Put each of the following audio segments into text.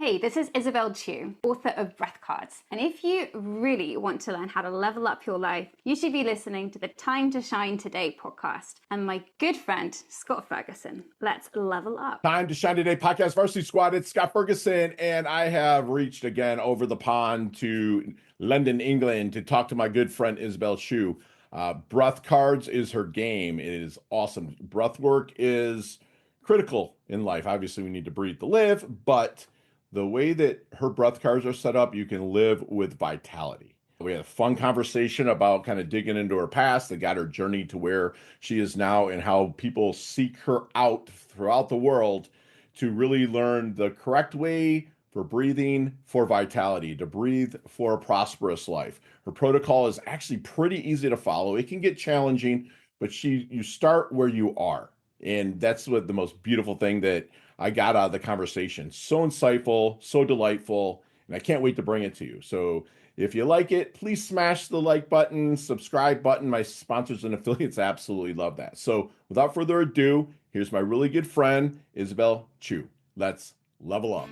Hey, this is Isabel Tew, author of Breath Cards. And if you really want to learn how to level up your life, you should be listening to the Time to Shine Today podcast and my good friend, Scott Ferguson. Let's level up. Time to Shine Today podcast, Varsity Squad. It's Scott Ferguson, and I have reached again over the pond to London, England to talk to my good friend, Isabel Tew. Breath Cards is her game. It is awesome. Breathwork is critical in life. Obviously, we need to breathe to live, but the way that her breath cards are set up, you can live with vitality. We had a fun conversation about kind of digging into her past that got her journey to where she is now and how people seek her out throughout the world to really learn the correct way for breathing for vitality, to breathe for a prosperous life. Her protocol is actually pretty easy to follow. It can get challenging, but you start where you are. And that's what the most beautiful thing that I got out of the conversation. So insightful, so delightful, and I can't wait to bring it to you. So if you like it, please smash the like button, subscribe button. My sponsors and affiliates absolutely love that. So without further ado, here's my really good friend, Isabel Tew. Let's level up.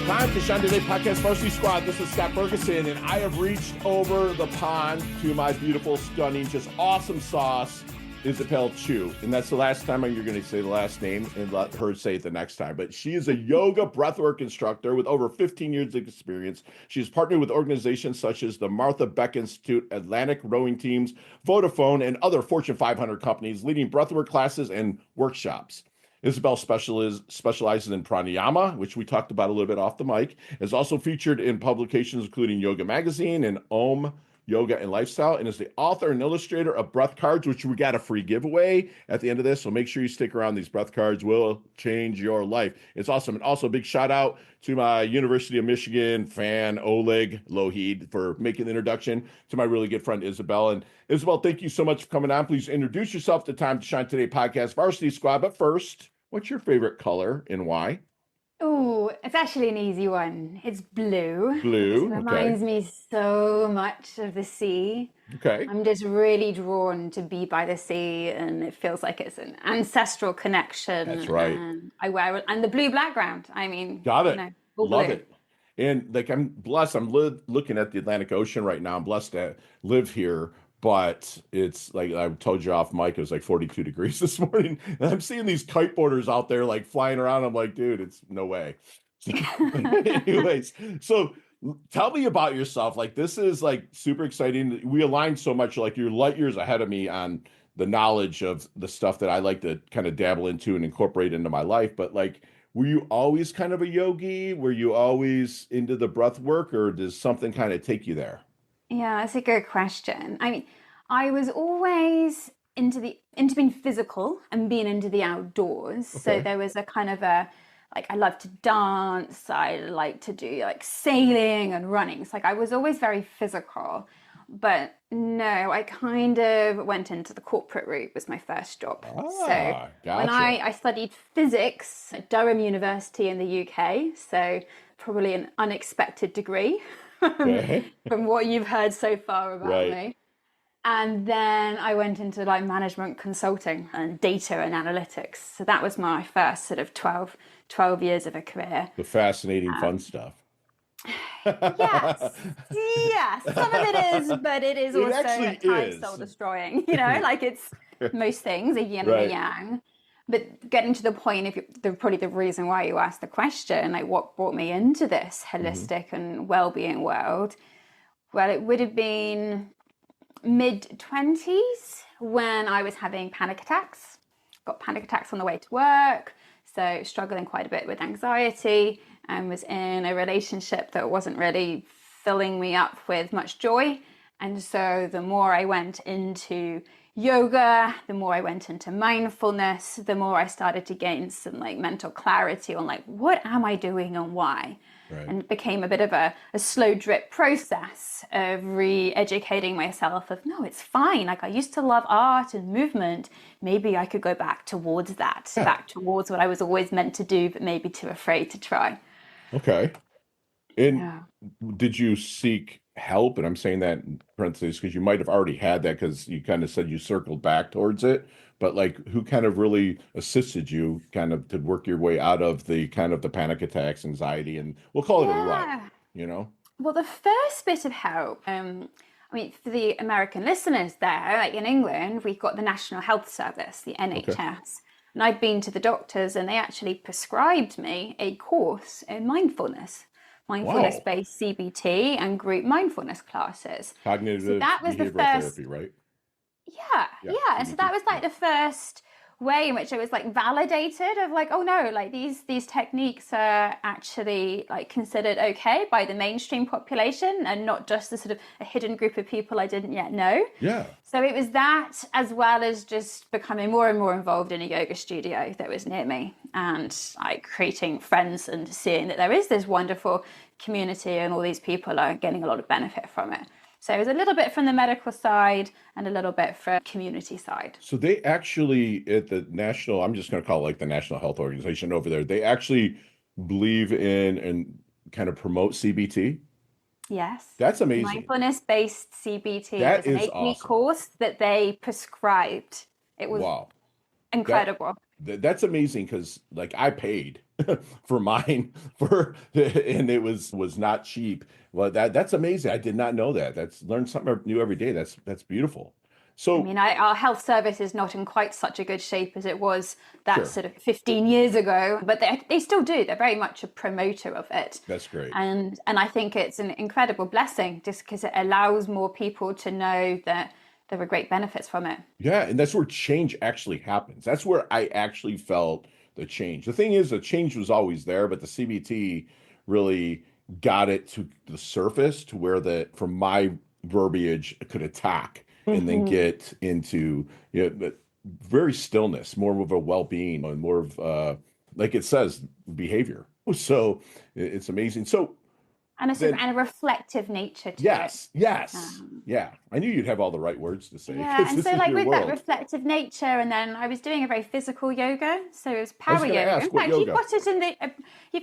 Time to Shine Today podcast, Varsity Squad. This is Scott Ferguson, and I have reached over the pond to my beautiful, stunning, just awesome sauce, Isabel Tew. And that's the last time you're going to say the last name and let her say it the next time. But she is a yoga breathwork instructor with over 15 years of experience. She's partnered with organizations such as the Martha Beck Institute, Atlantic Rowing Teams, Vodafone, and other Fortune 500 companies, leading breathwork classes and workshops. Isabel specializes in pranayama, which we talked about a little bit off the mic, is also featured in publications including Yoga Magazine and Om Yoga and Lifestyle, and is the author and illustrator of Breath Cards, which we got a free giveaway at the end of this. So make sure you stick around. These Breath Cards will change your life. It's awesome. And also a big shout out to my University of Michigan fan, Oleg Lohid, for making the introduction to my really good friend, Isabel. And Isabel, thank you so much for coming on. Please introduce yourself to Time to Shine Today podcast, Varsity Squad. But first, what's your favorite color and why? Oh, it's actually an easy one. It's blue. Blue, It reminds me so much of the sea. Okay. I'm just really drawn to be by the sea, and it feels like it's an ancestral connection. That's right. And I wear and the blue background. I mean, Got it. All Love blue. it. And like, I'm blessed. I'm looking at the Atlantic Ocean right now. I'm blessed to live here, but it's like I told you off mic, it was like 42 degrees this morning. And I'm seeing these kiteboarders out there like flying around. I'm like, dude, it's no way. Anyways, so tell me about yourself. Like, this is like super exciting. We align so much, like you're light years ahead of me on the knowledge of the stuff that I like to kind of dabble into and incorporate into my life. But like, were you always kind of a yogi? Were you always into the breath work, or does something kind of take you there? Yeah, that's a good question. I mean, I was always into being physical and being into the outdoors. So Okay. there was a kind of I love to dance. I like to do like sailing and running. So like I was always very physical. But no, I kind of went into the corporate route was my first job. So when Gotcha. I studied physics at Durham University in the UK, so probably an unexpected degree Okay. from what you've heard so far about Right. me. And then I went into like management consulting and data and analytics. So that was my first sort of 12 years of a career. The fascinating, fun stuff. Yes, yes, some of it is, but it is It also actually at times is. soul destroying, like it's most things, a yin and Right. a yang. But getting to the point, probably the reason why you asked the question, like what brought me into this holistic and well-being world, well, it would have been mid-20s when I was having panic attacks. Got panic attacks on the way to work, so struggling quite a bit with anxiety, and was in a relationship that wasn't really filling me up with much joy. And so the more I went into yoga, the more I went into mindfulness, the more I started to gain some like mental clarity on like, what am I doing and why? Right. And it became a bit of a slow drip process of re-educating myself of, no, it's fine. Like I used to love art and movement. Maybe I could go back towards that, back towards what I was always meant to do, but maybe too afraid to try. Okay. And Yeah. did you seek help? And I'm saying that in parentheses because you might have already had that because you kind of said you circled back towards it. But like, who kind of really assisted you kind of to work your way out of the kind of the panic attacks, anxiety, and we'll call it a rut, Yeah. you know? Well, the first bit of help, I mean, for the American listeners there, like in England, we've got the National Health Service, the Okay. NHS. And I'd been to the doctors and they actually prescribed me a course in mindfulness, Wow. mindfulness-based CBT and group mindfulness classes. So Cognitive that was the behavioral first. therapy, right? Yeah, Yeah. yeah. And so that CBT. was Yeah. like the first way in which it was like validated of like, oh no, like these techniques are actually like considered okay by the mainstream population and not just the sort of a hidden group of people I didn't yet know. Yeah. So it was that, as well as just becoming more and more involved in a yoga studio that was near me and like creating friends and seeing that there is this wonderful community and all these people are getting a lot of benefit from it. So it was a little bit from the medical side and a little bit from community side. So they actually at the national, I'm just going to call it like the National Health Organization over there, they actually believe in and kind of promote CBT. Yes. That's amazing. Mindfulness-based CBT That was an is 8-week awesome. course that they prescribed. It was Wow. That incredible. that's amazing because like I paid for mine for and it was not cheap. Well, that's amazing. I did not know that. That's learn something new every day. That's beautiful. I So mean, our health service is not in quite such a good shape as it was that sure, sort of 15 years ago, but they still do. They're very much a promoter of it. that's great. And I think it's an incredible blessing just because it allows more people to know that there are great benefits from it. Yeah, and that's where change actually happens. That's where I actually felt the change. The thing is, the change was always there, but the CBT really got it to the surface to where the, from my verbiage, could attack and then Hmm. get into but very stillness, more of a well-being and more of like it says, behavior. So it's amazing. So And a sort of then and a reflective nature to it. yes, yes, Um, yeah. I knew you'd have all the right words to say Yeah, because and this so is like your with that world. reflective nature, and then I was doing a very physical yoga, so it was I was power going to yoga. In ask what fact, yoga. you've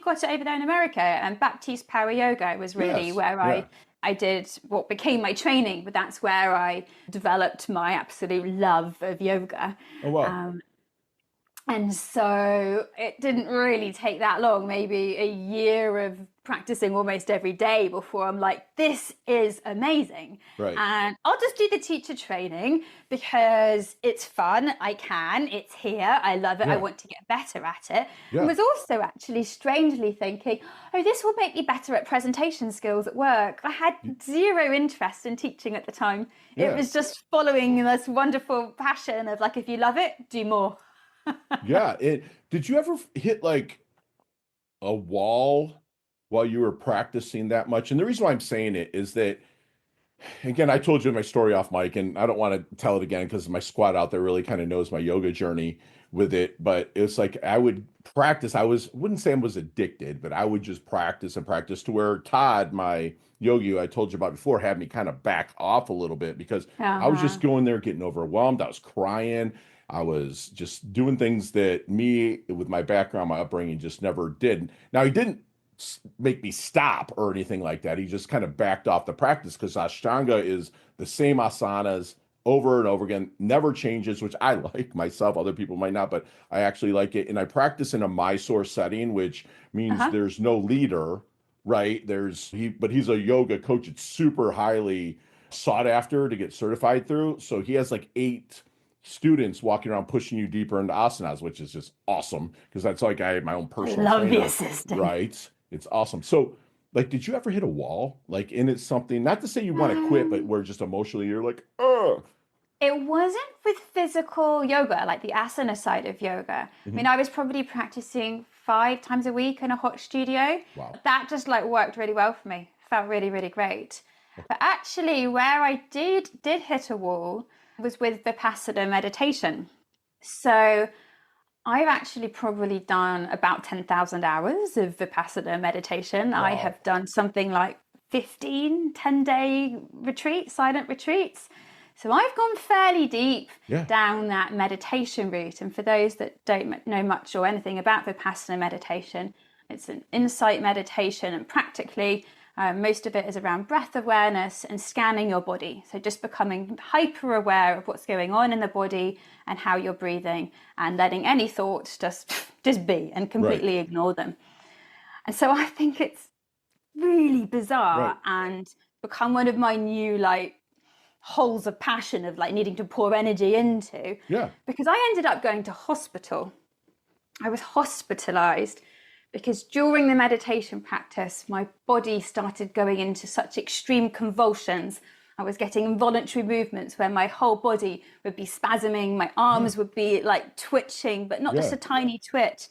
got it over there in America, and Baptiste power yoga was really Yes. where Yeah. I did what became my training, but that's where I developed my absolute love of yoga. Oh, wow. Um, and so it didn't really take that long, maybe a year of practicing almost every day before I'm like, this is amazing. Right. And I'll just do the teacher training because it's fun. It's here. I love it. I Yeah. want to get better at it. And Yeah. was also actually strangely thinking, oh, this will make me better at presentation skills at work. I had zero interest in teaching at the time. It Yeah. was just following this wonderful passion of like, if you love it, do more. Yeah. Did you ever hit like a wall while you were practicing that much? And the reason why I'm saying it is that, again, I told you my story off mic, and I don't want to tell it again because my squad out there really kind of knows my yoga journey with it. But it's like I would practice. Wouldn't say I was addicted, but I would just practice and practice to where Todd, my yogi I told you about before, had me kind of back off a little bit because I was just Uh-huh. going there getting overwhelmed. I was crying. I was just doing things that me, with my background, my upbringing, just never did. Now, he didn't make me stop or anything like that. He just kind of backed off the practice because Ashtanga is the same asanas over and over again, never changes, which I like myself. Other people might not, but I actually like it. And I practice in a Mysore setting, which means Uh-huh. there's no leader, right? But he's a yoga coach. It's super highly sought after to get certified through. So he has like 8 students walking around pushing you deeper into asanas, which is just awesome because that's like I had my own I personal love the trainer, assistant. right? It's awesome. So, like, did you ever hit a wall? Like, and it's something, not to say you want to quit, but Um, where just emotionally you're like, oh, it wasn't with physical yoga, like the asana side of yoga. I mean, mhm. I was probably practicing 5 times a week in a hot studio. Wow. That just like worked really well for me. Felt really, really great. But actually, where I did hit a wall was with Vipassana meditation. So I've actually probably done about 10,000 hours of Vipassana meditation. I Wow. have done something like 15 10-day retreats, silent retreats. So I've gone fairly deep Yeah. down that meditation route. And for those that don't know much or anything about Vipassana meditation, it's an insight meditation. And practically, Most of it is around breath awareness and scanning your body. So just becoming hyper aware of what's going on in the body and how you're breathing, and letting any thoughts just be and completely ignore them. And so I think it's really bizarre and become one of my new holes of passion of needing to pour energy into. Yeah. Because I ended up going to hospital. I was hospitalized because during the meditation practice, my body started going into such extreme convulsions. I was getting involuntary movements where my whole body would be spasming, my arms would be twitching, but not just a tiny twitch.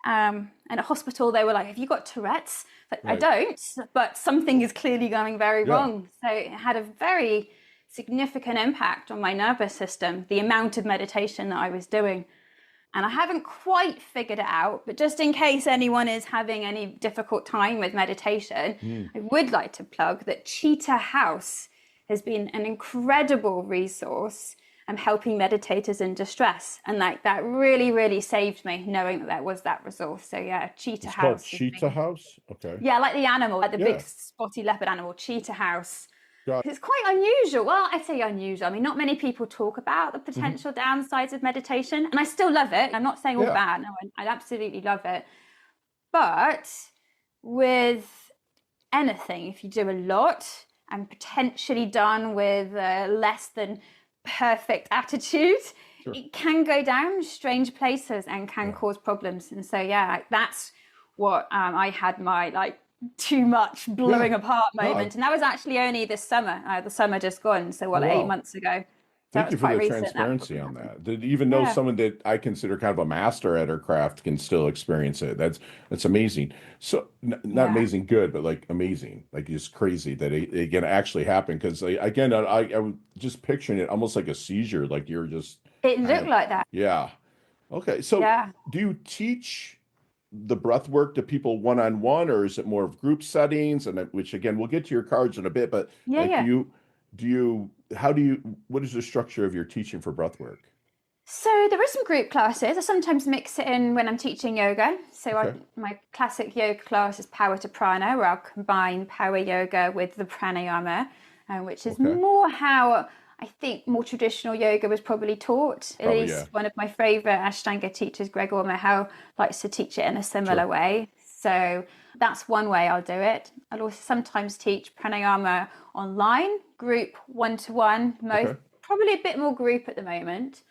And at hospital, they were like, have you got Tourette's? I don't, but something is clearly going very wrong. So it had a very significant impact on my nervous system, the amount of meditation that I was doing. And I haven't quite figured it out, but just in case anyone is having any difficult time with meditation, I would like to plug that Cheetah House has been an incredible resource helping meditators in distress. And that really, really saved me knowing that there was that resource. So yeah, Cheetah It's House. called Cheetah House? Okay. Yeah, like the animal, like the big spotty leopard animal, Cheetah House. Got it. It's quite unusual. Well, I say unusual. I mean, not many people talk about the potential downsides of meditation, and I still love it. I'm not saying all bad. No, I absolutely love it. But with anything, if you do a lot and potentially done with less than perfect attitude, it can go down strange places and can cause problems. And so, that's what I had my too much blowing apart moment. And that was actually only this summer, the summer just gone. So 8 months ago. Thank you for the transparency on that. That even though someone that I consider kind of a master at her craft can still experience it. That's amazing. So not amazing good, but amazing, just crazy that it again actually happened. Because again, I was just picturing it almost like a seizure, you're just. It looked like that. Yeah. Okay. So do you teach the breath work to people one-on-one, or is it more of group settings? And which again, we'll get to your cards in a bit, but what is the structure of your teaching for breath work? So there are some group classes. I sometimes mix it in when I'm teaching yoga. So my classic yoga class is Power to Prana, where I'll combine power yoga with the pranayama, which is more how I think more traditional yoga was probably taught. At least one of my favorite Ashtanga teachers, Greg Ormer, likes to teach it in a similar way. So that's one way I'll do it. I'll also sometimes teach pranayama online, group one-to-one, probably a bit more group at the moment.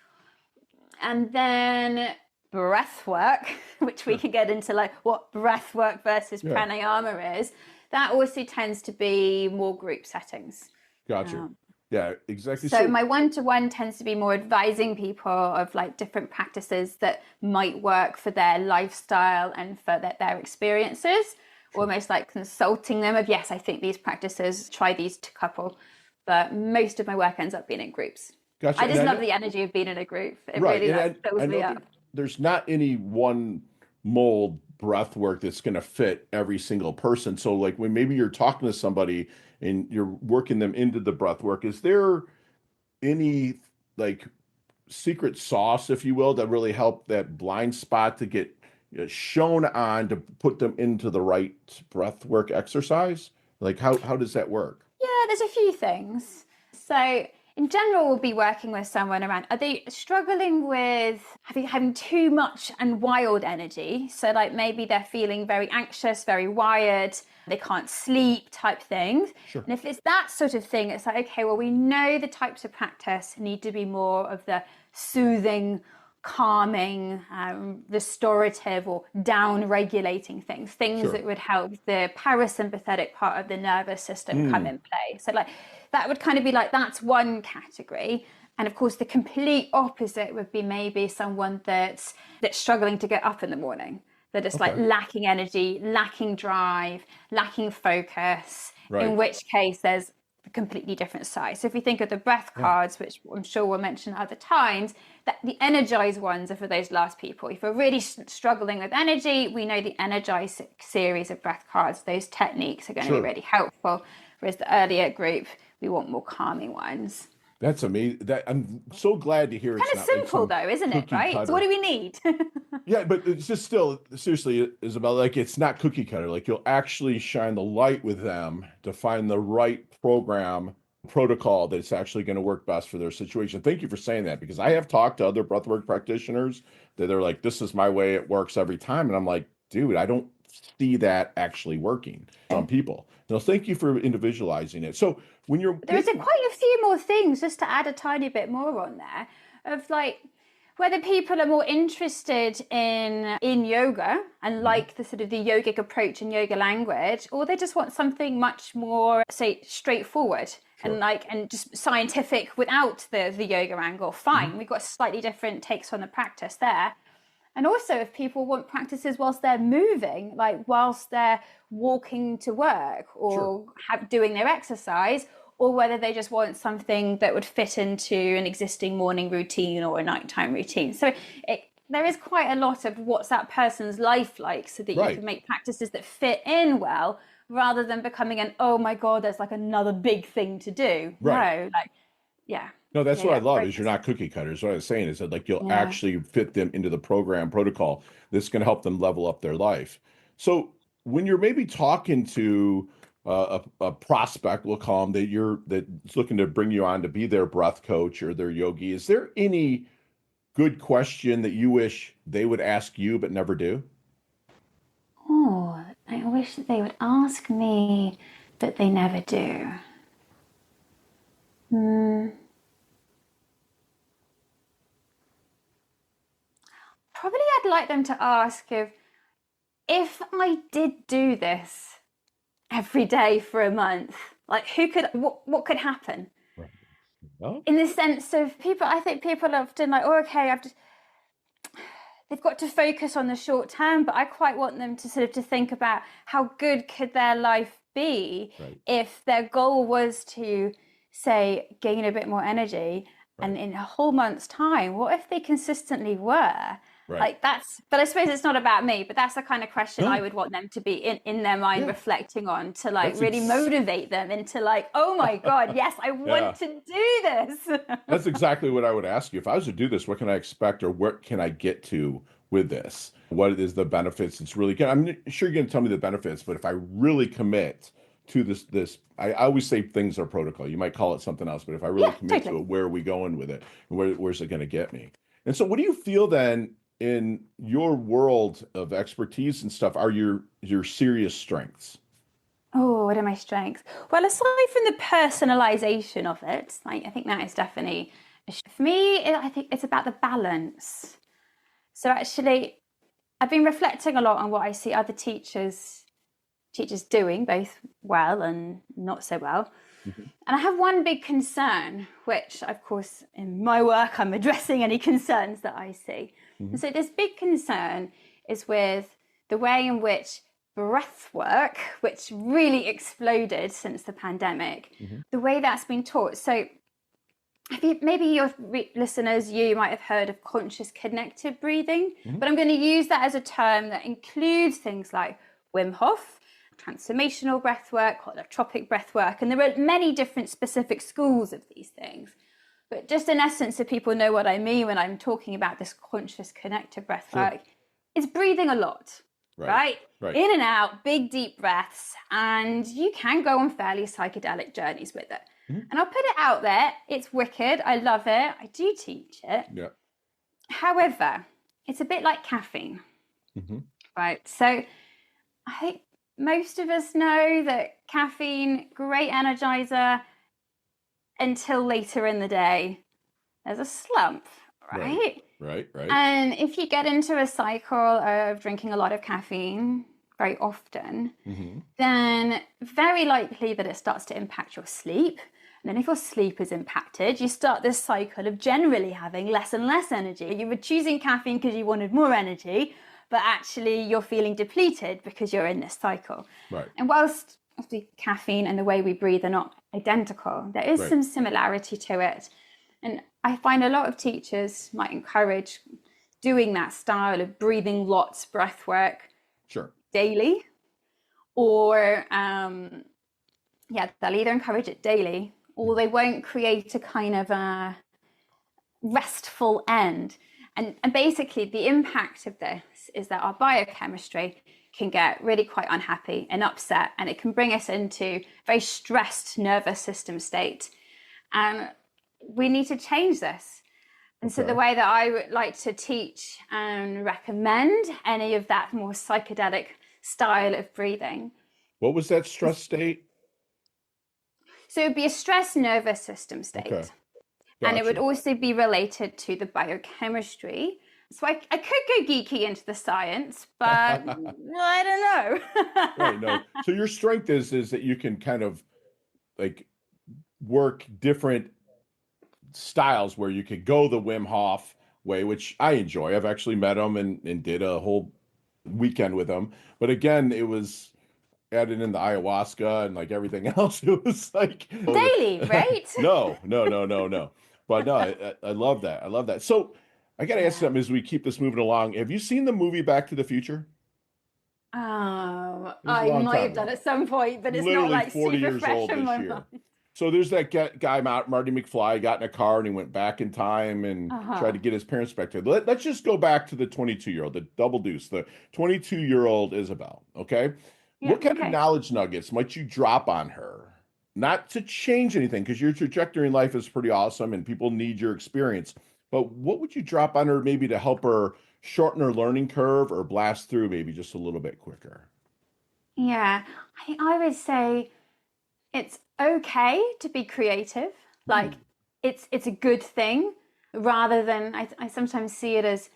And then breath work, which we could get into what breath work versus pranayama is. That also tends to be more group settings. Gotcha. Yeah, exactly. So my one-to-one tends to be more advising people of different practices that might work for their lifestyle and for their experiences, almost consulting them of, yes, I think these practices, try these to couple. But most of my work ends up being in groups. Gotcha. I just love the energy of being in a group. It really fills me up. There's not any one mold breath work that's going to fit every single person. So when maybe you're talking to somebody and you're working them into the breath work, is there any secret sauce, if you will, that really help that blind spot to get shown on to put them into the right breath work exercise? How does that work? Yeah, there's a few things. So in general, we'll be working with someone around, are they struggling with having too much and wild energy? So maybe they're feeling very anxious, very wired, they can't sleep type things. Sure. And if it's that sort of thing, it's okay, well, we know the types of practice need to be more of the soothing, calming, restorative or down-regulating things that would help the parasympathetic part of the nervous system come in play. So that would kind of be that's one category. And of course, the complete opposite would be maybe someone that's struggling to get up in the morning. They're just lacking energy, lacking drive, lacking focus, in which case there's a completely different side. So if we think of the breath cards, which I'm sure we'll mention other times, that the Energize ones are for those last people. If we're really struggling with energy, we know the Energize series of breath cards, those techniques are going to be really helpful. Whereas the earlier group, we want more calming ones. That's amazing. That I'm so glad to hear Kind it's of not like simple some though, isn't it? cookie Right? So what cutter. do we need? Yeah, but it's just still seriously, Isabel, like it's not cookie cutter. Like you'll actually shine the light with them to find the right program protocol that's actually going to work best for their situation. Thank you for saying that because I have talked to other breathwork practitioners that they're like, this is my way, it works every time. And I'm like, dude, I don't see that actually working on people. No, thank you for individualizing it. So when you're There's quite a few more things just to add a tiny bit more on there of like whether people are more interested in yoga and like the sort of the yogic approach and yoga language, or they just want something much more, say, straightforward and like and just scientific without the yoga angle, fine. We've got slightly different takes on the practice there. And also if people want practices whilst they're moving, like whilst they're walking to work or doing their exercise, or whether they just want something that would fit into an existing morning routine or a nighttime routine. So there is quite a lot of what's that person's life like so that you can make practices that fit in well rather than becoming an, oh my God, there's like another big thing to do. No, like, yeah. No, that's what I love is you're Focus. not cookie cutters. What I was saying is that like you'll Yeah. actually fit them into the program protocol that's going to help them level up their life. So when you're maybe talking to a prospect, we'll call them that's looking to bring you on to be their breath coach or their yogi, is there any good question that you wish they would ask you but never do? Oh, I wish that they would ask me, but they never do. Probably I'd like them to ask if I did do this every day for a month, like what could happen? Right. Oh, In the sense of people, I think people are often like, oh, okay, they've got to focus on the short term, but I quite want them to sort of to think about how good could their life be if their goal was to, say, gain a bit more energy, and in a whole month's time, what if they consistently were? Like that's, but I suppose it's not about me, but that's the kind of question I would want them to be in their mind reflecting on to like really motivate them into like, oh my God, yes, I want to do this. That's exactly what I would ask you. If I was to do this, what can I expect or where can I get to with this? What is the benefits? It's really good. I'm sure you're going to tell me the benefits, but if I really commit to this, I always say things are protocol. You might call it something else, but if I really commit to it, where are we going with it? And where's it going to get me? And so what do you feel then in your world of expertise and stuff are your serious strengths? Oh, what are my strengths? Well, aside from the personalization of it, like I think that is definitely for me. I think it's about the balance. So actually, I've been reflecting a lot on what I see other teachers doing, both well and not so well. And I have one big concern, which, of course, in my work, I'm addressing any concerns that I see. And so this big concern is with the way in which breathwork, which really exploded since the pandemic, the way that's been taught. So maybe your listeners, you might have heard of conscious connected breathing, but I'm going to use that as a term that includes things like Wim Hof, transformational breathwork, holotropic breathwork, and there are many different specific schools of these things. But just in essence, so people know what I mean when I'm talking about this conscious connected breathwork, it's breathing a lot, right? In and out, big deep breaths, and you can go on fairly psychedelic journeys with it. And I'll put it out there. It's wicked. I love it. I do teach it. Yeah. However, it's a bit like caffeine, right? So I think most of us know that caffeine, great energizer until later in the day. There's a slump, right? Right. And if you get into a cycle of drinking a lot of caffeine very often, then very likely that it starts to impact your sleep. And then if your sleep is impacted, you start this cycle of generally having less and less energy. You were choosing caffeine because you wanted more energy, but actually you're feeling depleted because you're in this cycle. And whilst the caffeine and the way we breathe are not identical, there is some similarity to it. And I find a lot of teachers might encourage doing that style of breathing lots breath work daily, or they'll either encourage it daily or they won't create a kind of a restful end. And basically, the impact of this is that our biochemistry can get really quite unhappy and upset, and it can bring us into a very stressed nervous system state. And we need to change this. And so the way that I would like to teach and recommend any of that more psychedelic style of breathing. What was that stress state? So it would be a stressed nervous system state. Okay. And it would Gotcha. also be related to the biochemistry. So I could go geeky into the science, but I don't know. Right. No. So your strength is that you can kind of like work different styles where you could go the Wim Hof way, which I enjoy. I've actually met him and did a whole weekend with him. But again, it was added in the ayahuasca and like everything else. It was like Daily, right? No. But no, I love that. I love that. So I got to ask something as we keep this moving along. Have you seen the movie Back to the Future? I long might time have done ago. at some point, but it's Literally not like 40 super years fresh old in this my year. mind. So there's that guy, Marty McFly, got in a car and he went back in time and tried to get his parents back to. Let's just go back to the 22-year-old, the double deuce, the 22-year-old Isabel. Okay. Yeah, What kind of okay. knowledge nuggets might you drop on her? Not to change anything, because your trajectory in life is pretty awesome and people need your experience. But what would you drop on her maybe to help her shorten her learning curve or blast through maybe just a little bit quicker? Yeah, I think I would say it's okay to be creative. Like it's a good thing, rather than I sometimes see it as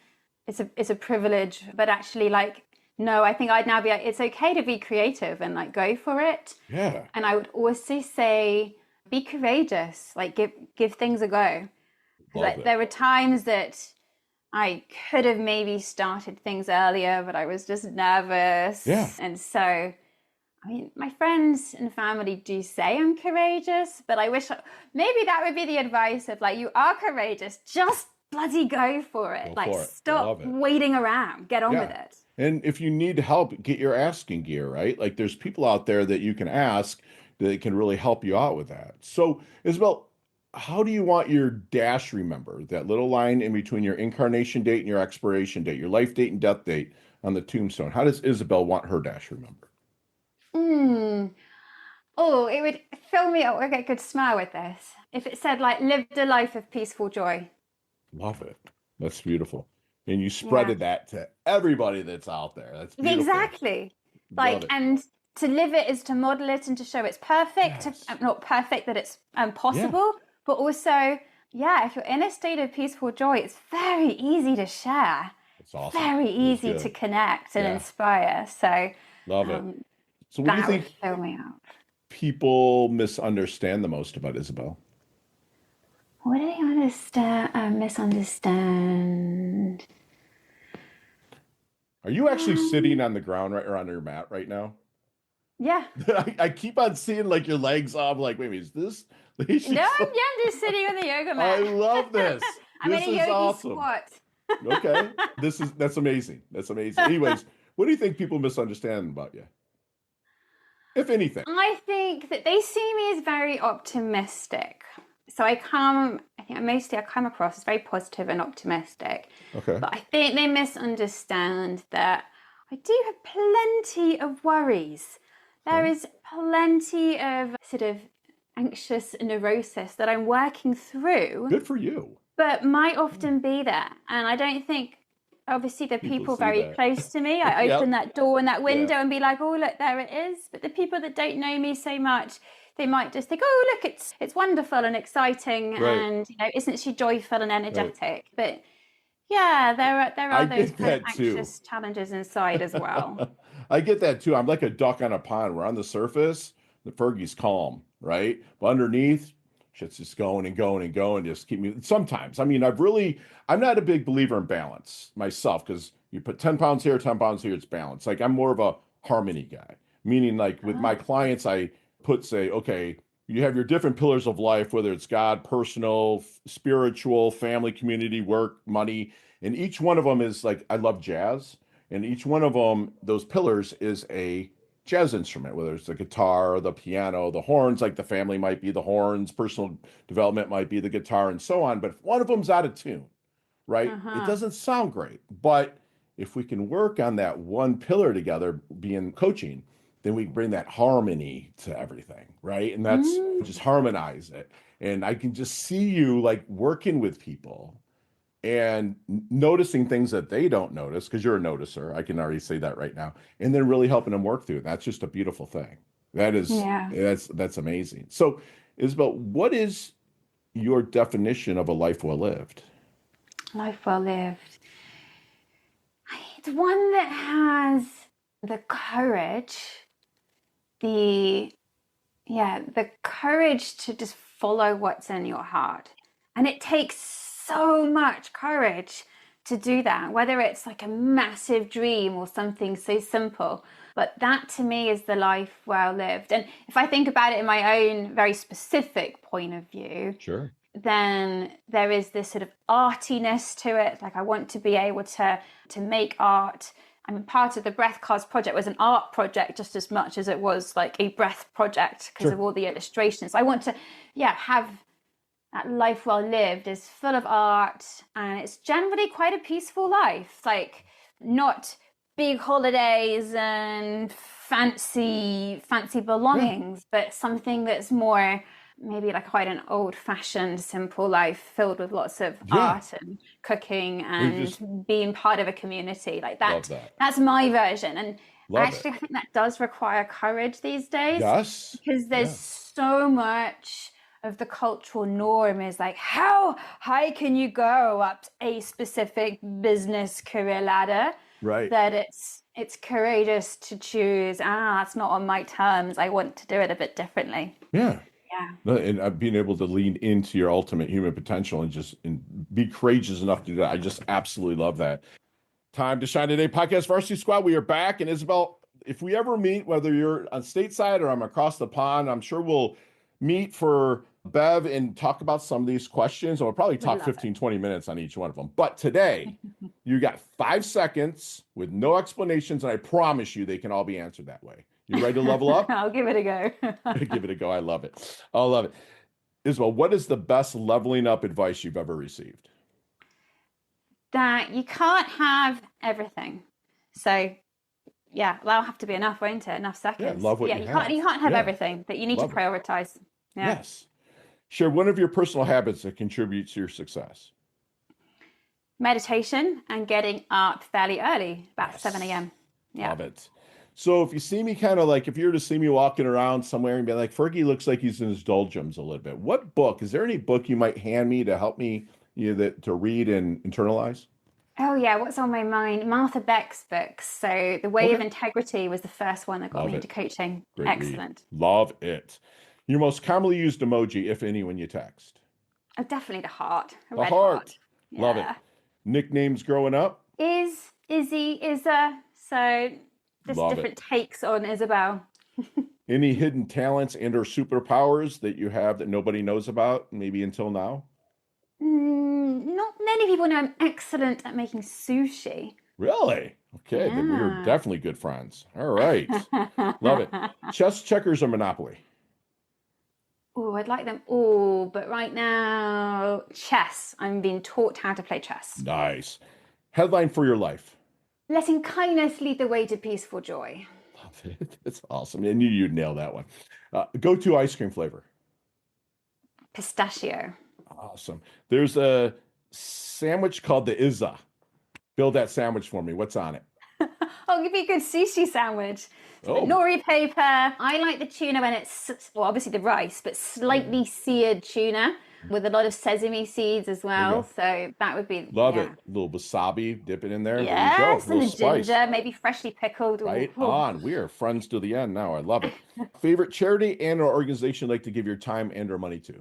it's a privilege, but actually like no, I think I'd now be like, it's okay to be creative and like go for it. Yeah. And I would also say be courageous, like give things a go. Love Like it. there were times that I could have maybe started things earlier, but I was just nervous. Yeah. And so, I mean, my friends and family do say I'm courageous, but I wish maybe that would be the advice of like, you are courageous, just bloody go for it. Go Like, for it. stop Love it. waiting around, get on with Yeah. it. And if you need help, get your asking gear, right? Like there's people out there that you can ask that can really help you out with that. So, Isabel, how do you want your dash remembered? That little line in between your incarnation date and your expiration date, your life date and death date on the tombstone. How does Isabel want her dash remembered? Mm. Oh, it would fill me up. I get a good smile with this. If it said like lived a life of peaceful joy. Love it. That's beautiful. And you Yeah. spreaded that to everybody that's out there. That's beautiful. Exactly. Love Like, it. and to live it is to model it and to show it's perfect. Yes. Not perfect that it's possible, but also, yeah, if you're in a state of peaceful joy, it's very easy to share. It's awesome. Very It was easy good. to connect and Yeah. inspire. So Love it. So what do you that would think fill me up. people misunderstand the most about Isabel? What do they misunderstand? Are you actually sitting on the ground right or on your mat right now? Yeah. I keep on seeing like your legs up. Like, wait a minute, is this? No, I'm just sitting on the yoga I mat. love this. I'm This in a is yogi awesome. squat. Okay, that's amazing. That's amazing. Anyways, what do you think people misunderstand about you, if anything? I think that they see me as very optimistic. So I think I come across as very positive and optimistic. Okay. But I think they misunderstand that I do have plenty of worries. There is plenty of sort of anxious neurosis that I'm working through, Good for you. but might often be there. And I don't think, obviously, the people see very that. close to me, I Yep. open that door and that window Yeah. and be like, oh, look, there it is. But the people that don't know me so much, they might just think, oh, look, it's wonderful and exciting, Right. and isn't she joyful and energetic? But yeah, there I are those get kind of that too. anxious challenges inside as well. I get that too. I'm like a duck on a pond. We're on the surface, the Fergie's calm, right? But underneath, shit's just going and going and going. Just keep me. Sometimes, I mean, I'm not a big believer in balance myself, because you put 10 pounds here, 10 pounds here, it's balance. Like I'm more of a harmony guy, meaning like with my clients, I say, okay, you have your different pillars of life, whether it's God, personal, spiritual, family, community, work, money. And each one of them is like, I love jazz. And each one of them, those pillars is a jazz instrument, whether it's the guitar or the piano, the horns, like the family might be the horns, personal development might be the guitar, and so on. But if one of them's out of tune, right, it Uh-huh. doesn't sound great. But if we can work on that one pillar together, being coaching, then we bring that harmony to everything, right? And that's just Mm. harmonize it. And I can just see you like working with people and noticing things that they don't notice because you're a noticer. I can already say that right now. And then really helping them work through it. That's just a beautiful thing. Yeah. That's amazing. So, Isabel, what is your definition of a life well lived? Life well lived. It's one that has the courage, the the courage to just follow what's in your heart. And it takes so much courage to do that, whether it's like a massive dream or something so simple. But that to me is the life well lived. And if I think about it in my own very specific point of view, Sure. then there is this sort of artiness to it. Like I want to be able to make art. I mean, part of the Breath Cards project was an art project just as much as it was like a breath project because of all the illustrations. I want to, have that life well lived is full of art, and it's generally quite a peaceful life. Like not big holidays and fancy belongings, but something that's more maybe like quite an old-fashioned simple life filled with lots of art and cooking and being part of a community like that. That's my version. And actually I think that does require courage these days. Yes. Because there's so much of the cultural norm is like, how high can you go up a specific business career ladder? Right. That it's courageous to choose, it's not on my terms. I want to do it a bit differently. Yeah. Yeah. And being able to lean into your ultimate human potential and be courageous enough to do that. I just absolutely love that. Time to Shine Today podcast Varsity Squad. We are back. And Isabel, if we ever meet, whether you're on stateside or I'm across the pond, I'm sure we'll meet for Bev and talk about some of these questions. And we'll probably talk 15, 20 minutes on each one of them. But today, you got 5 seconds with no explanations. And I promise you they can all be answered that way. You ready to level up? I'll give it a go. Give it a go. I love it. I love it. Isabel, what is the best leveling up advice you've ever received? That you can't have everything. So, that'll have to be enough, won't it? Enough seconds. Yeah, love what you have. You can't have everything. That you need to prioritize. Yeah. Yes. Share one of your personal habits that contributes to your success. Meditation and getting up fairly early, about 7 a.m. Yeah. Love it. So if you see me kind of like, if you were to see me walking around somewhere and be like, Fergie looks like he's in his doldrums a little bit. What book, is there any book you might hand me to help me to read and internalize? Oh yeah, what's on my mind? Martha Beck's books. So The Way of Integrity was the first one that got me into coaching. Great Excellent. Read. Love it. Your most commonly used emoji, if any, when you text? Oh, definitely the heart. The heart. Yeah. Love it. Nicknames growing up? Izzy, Isa. So just different takes on Isabel. Any hidden talents and or superpowers that you have that nobody knows about, maybe until now? Not many people know I'm excellent at making sushi. Really? Okay, then we are definitely good friends. All right. Love it. Chess, checkers, or Monopoly? Oh, I'd like them all, but right now, chess. I'm being taught how to play chess. Nice. Headline for your life? Letting kindness lead the way to peaceful joy. Love it. That's awesome. I knew you'd nail that one. Go-to ice cream flavor? Pistachio. Awesome. There's a sandwich called the Izza. Build that sandwich for me. What's on it? I'll give you a good sushi sandwich. Nori paper. I like the tuna when it's, obviously the rice, but slightly seared tuna with a lot of sesame seeds as well. So that would be... Love it. A little wasabi, dip it in there. Yes, there you go. And the ginger, maybe freshly pickled. Right on. We are friends to the end now. I love it. Favorite charity and or organization you'd like to give your time and or money to?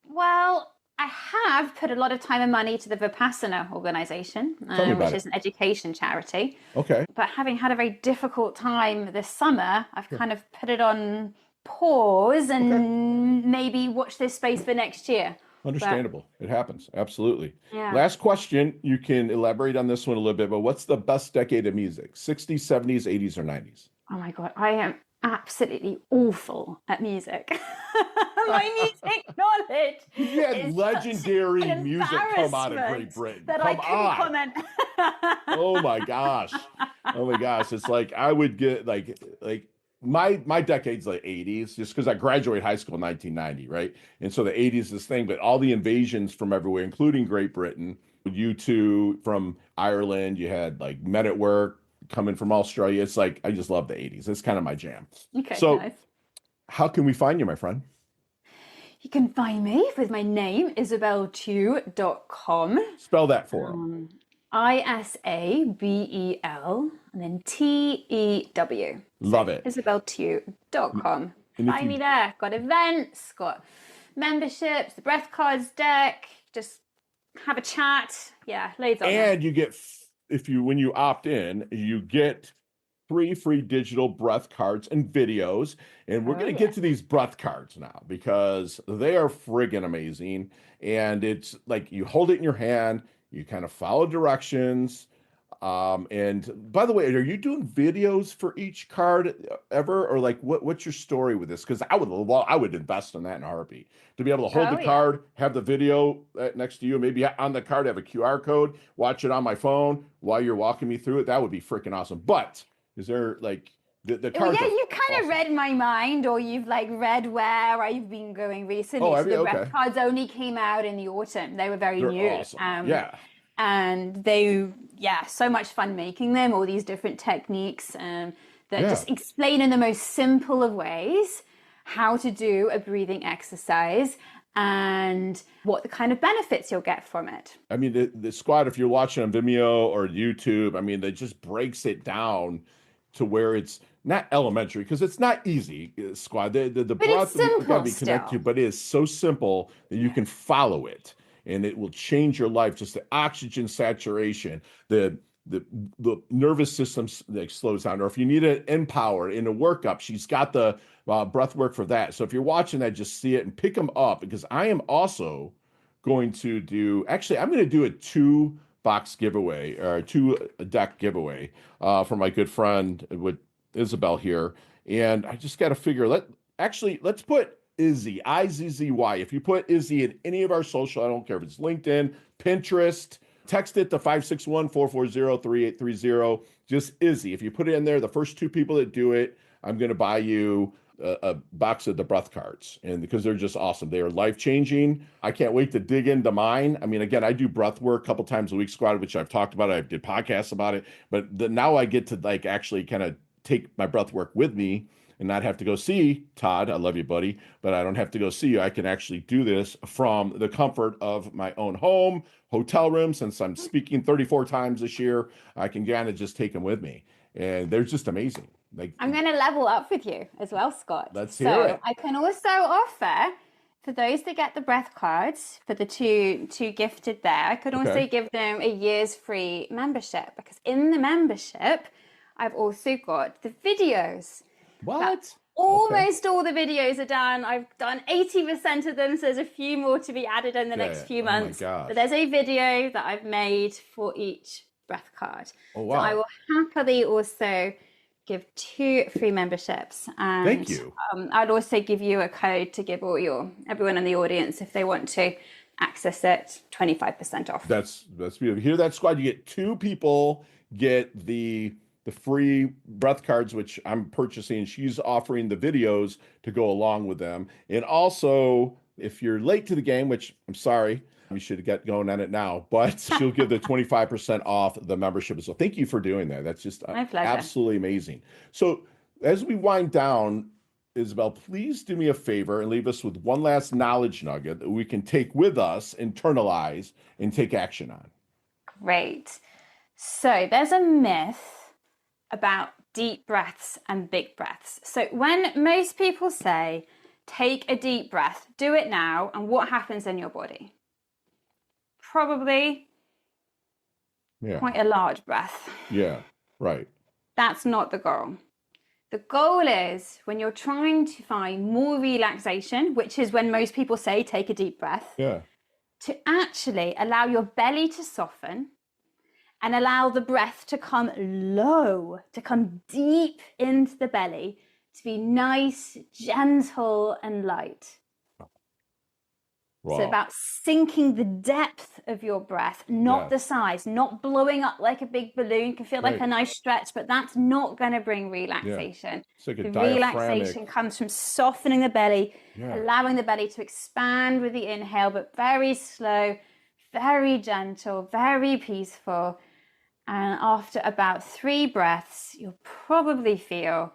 Well, I have put a lot of time and money to the Vipassana organization, which is an education charity. Okay. But having had a very difficult time this summer, I've kind of put it on pause and maybe watch this space for next year. Understandable. It happens. Absolutely. Yeah. Last question. You can elaborate on this one a little bit, but what's the best decade of music? 60s, 70s, 80s, or 90s? Oh my God, I am absolutely awful at music. My music knowledge You had is such an legendary music come out of Great embarrassment Britain. that I Come couldn't on. comment. Oh my gosh. Oh my gosh. It's like I would get like my decade's like 80s, just because I graduated high school in 1990, right? And so the 80s is this thing, but all the invasions from everywhere, including Great Britain, U2 from Ireland, you had like Men at Work coming from Australia. It's like I just love the 80s. It's kind of my jam. Okay, So nice. how can we find you, my friend? You can find me with my name, isabeltew.com. Spell that for them. Isabel and then Tew. Love So it. isabeltew.com. And if Find me you there. Got events, got memberships, the breath cards deck. Just have a chat. Yeah, loads on there. and you get if you when you opt in, you get 3 free digital breath cards and videos. And we're Oh going to yeah. get to these breath cards now because they are friggin' amazing. And it's like you hold it in your hand, you kind of follow directions. And by the way, are you doing videos for each card ever, or like what's your story with this? Because I would invest in that in a heartbeat to be able to hold the Oh yeah. card, have the video next to you, maybe on the card have a QR code, watch it on my phone while you're walking me through it. That would be freaking awesome. But is there like the Well, cards yeah, are you kind of awesome? read my mind, or you've like read where I've been going Oh, recently. I So mean, the breath okay, cards only came out in the autumn. They were very they're new. awesome. Yeah, And they, yeah, so much fun making them, all these different techniques that yeah. just explain in the most simple of ways how to do a breathing exercise and what the kind of benefits you'll get from it. I mean, the squad, if you're watching on Vimeo or YouTube, I mean, that just breaks it down to where it's not elementary because it's not easy, squad. The But it's breath we got to simple be connected to, still. but it is so simple that you Yeah. can follow it and it will change your life. Just the oxygen saturation, the the nervous system like slows down. Or if you need an empower in a workup, she's got the breath work for that. So if you're watching that, just see it and pick them up because I am also going to do actually I'm going to do a 2 box giveaway or 2 deck giveaway for my good friend with Isabel here. And I just got to figure let's put Izzy, Izzy. If you put Izzy in any of our social, I don't care if it's LinkedIn, Pinterest, text it to 561-440-3830. Just Izzy. If you put it in there, the first 2 people that do it, I'm going to buy you a box of the breath cards, and because they're just awesome. They are life changing. I can't wait to dig into mine. I mean, again, I do breath work a couple times a week, squad, which I've talked about. I did podcasts about it, but now I get to like actually kind of take my breath work with me and not have to go see Todd. I love you, buddy, but I don't have to go see you. I can actually do this from the comfort of my own home, hotel room. Since I'm speaking 34 times this year, I can kind of just take them with me, and they're just amazing. Like, I'm going to level up with you as well, Scott. let's hear So it. I can also offer for those that get the breath cards for the two gifted there, I could also Okay. give them a year's free membership because in the membership, I've also got the videos. What? Okay. Almost all the videos are done. I've done 80% of them, so there's a few more to be added in the next few months. Oh my gosh. But there's a video that I've made for each breath card. Oh, wow. So I will happily also give 2 free memberships. And Thank you. I'd also give you a code to give everyone in the audience if they want to access it, 25% off. That's beautiful. Hear that, squad? You get 2 people get the free breath cards, which I'm purchasing. She's offering the videos to go along with them. And also, if you're late to the game, which I'm sorry, we should get going on it now, but she'll give the 25% off the membership. So thank you for doing that. That's just My pleasure. absolutely amazing. So as we wind down, Isabel, please do me a favor and leave us with one last knowledge nugget that we can take with us, internalize, and take action on. Great. So there's a myth about deep breaths and big breaths. So when most people say, take a deep breath, do it now, and what happens in your body? Probably quite a large breath. Yeah, right. That's not the goal. The goal is when you're trying to find more relaxation, which is when most people say, take a deep breath, Yeah. to actually allow your belly to soften and allow the breath to come low, to come deep into the belly, to be nice, gentle, and light. Wow. So about sinking the depth of your breath, not the size, not blowing up like a big balloon. Can feel like a nice stretch, but that's not going to bring relaxation. It's like a the relaxation comes from softening the belly, allowing the belly to expand with the inhale, but very slow, very gentle, very peaceful. And after about 3 breaths, you'll probably feel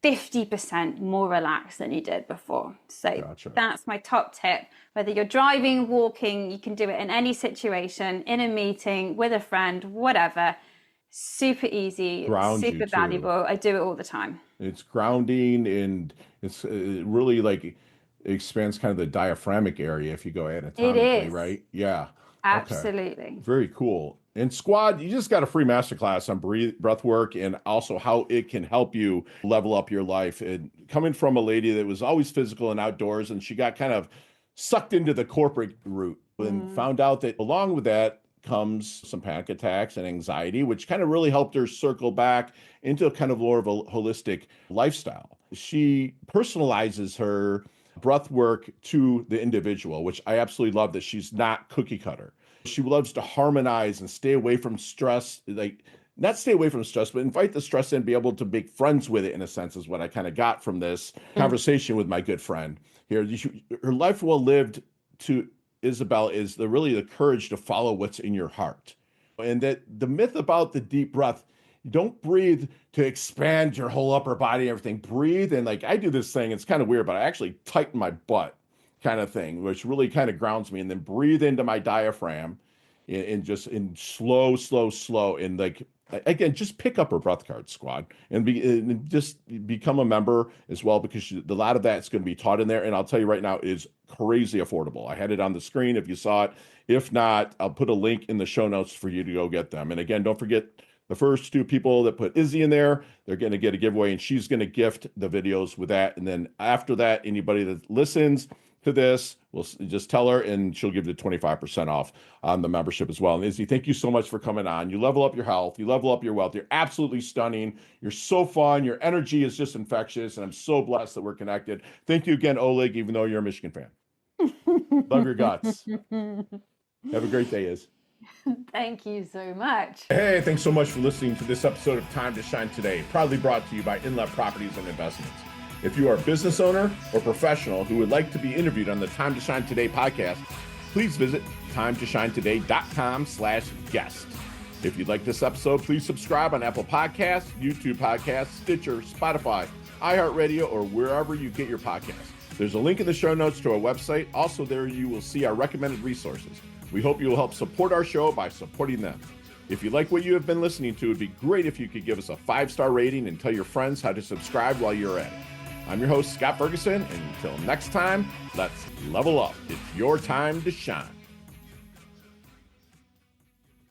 50% more relaxed than you did before. So that's my top tip. Whether you're driving, walking, you can do it in any situation, in a meeting, with a friend, whatever. Super easy, super valuable. I do it all the time. It's grounding, and it's really like it expands kind of the diaphragmatic area if you go anatomically, it is. Right? Yeah. Absolutely. Okay. Very cool. And Squad, you just got a free masterclass on breathwork and also how it can help you level up your life. And coming from a lady that was always physical and outdoors, and she got kind of sucked into the corporate route and found out that along with that comes some panic attacks and anxiety, which kind of really helped her circle back into a kind of more of a holistic lifestyle. She personalizes her breath work to the individual, which I absolutely love, that she's not cookie cutter. She loves to harmonize and stay away from stress, like not stay away from stress, but invite the stress in, be able to make friends with it, in a sense, is what I kind of got from this conversation with my good friend here. Her life well lived, to Isabel, is really the courage to follow what's in your heart. And that the myth about the deep breath, you don't breathe to expand your whole upper body and everything. Breathe, and like I do this thing, it's kind of weird, but I actually tighten my butt kind of thing, which really kind of grounds me, and then breathe into my diaphragm and just in slow, and like, again, just pick up her breath card, Squad, and just become a member as well, because a lot of that's going to be taught in there. And I'll tell you right now, it is crazy affordable. I had it on the screen if you saw it. If not, I'll put a link in the show notes for you to go get them. And again, don't forget, the first 2 people that put Izzy in there, they're going to get a giveaway, and she's going to gift the videos with that. And then after that, anybody that listens to this, we'll just tell her, and she'll give you 25% off on the membership as well. And Izzy, thank you so much for coming on. You level up your health, you level up your wealth. You're absolutely stunning. You're so fun. Your energy is just infectious, and I'm so blessed that we're connected. Thank you again, Oleg, even though you're a Michigan fan. Love your guts. Have a great day, Iz. Thank you so much. Hey, thanks so much for listening to this episode of Time to Shine Today, proudly brought to you by Inlet Properties and Investments. If you are a business owner or professional who would like to be interviewed on the Time to Shine Today podcast, please visit timetoshinetoday.com/guest. If you'd like this episode, please subscribe on Apple Podcasts, YouTube Podcasts, Stitcher, Spotify, iHeartRadio, or wherever you get your podcasts. There's a link in the show notes to our website. Also, there you will see our recommended resources. We hope you will help support our show by supporting them. If you like what you have been listening to, it'd be great if you could give us a 5-star rating and tell your friends how to subscribe while you're at it. I'm your host, Scott Ferguson, and until next time, let's level up. It's your time to shine.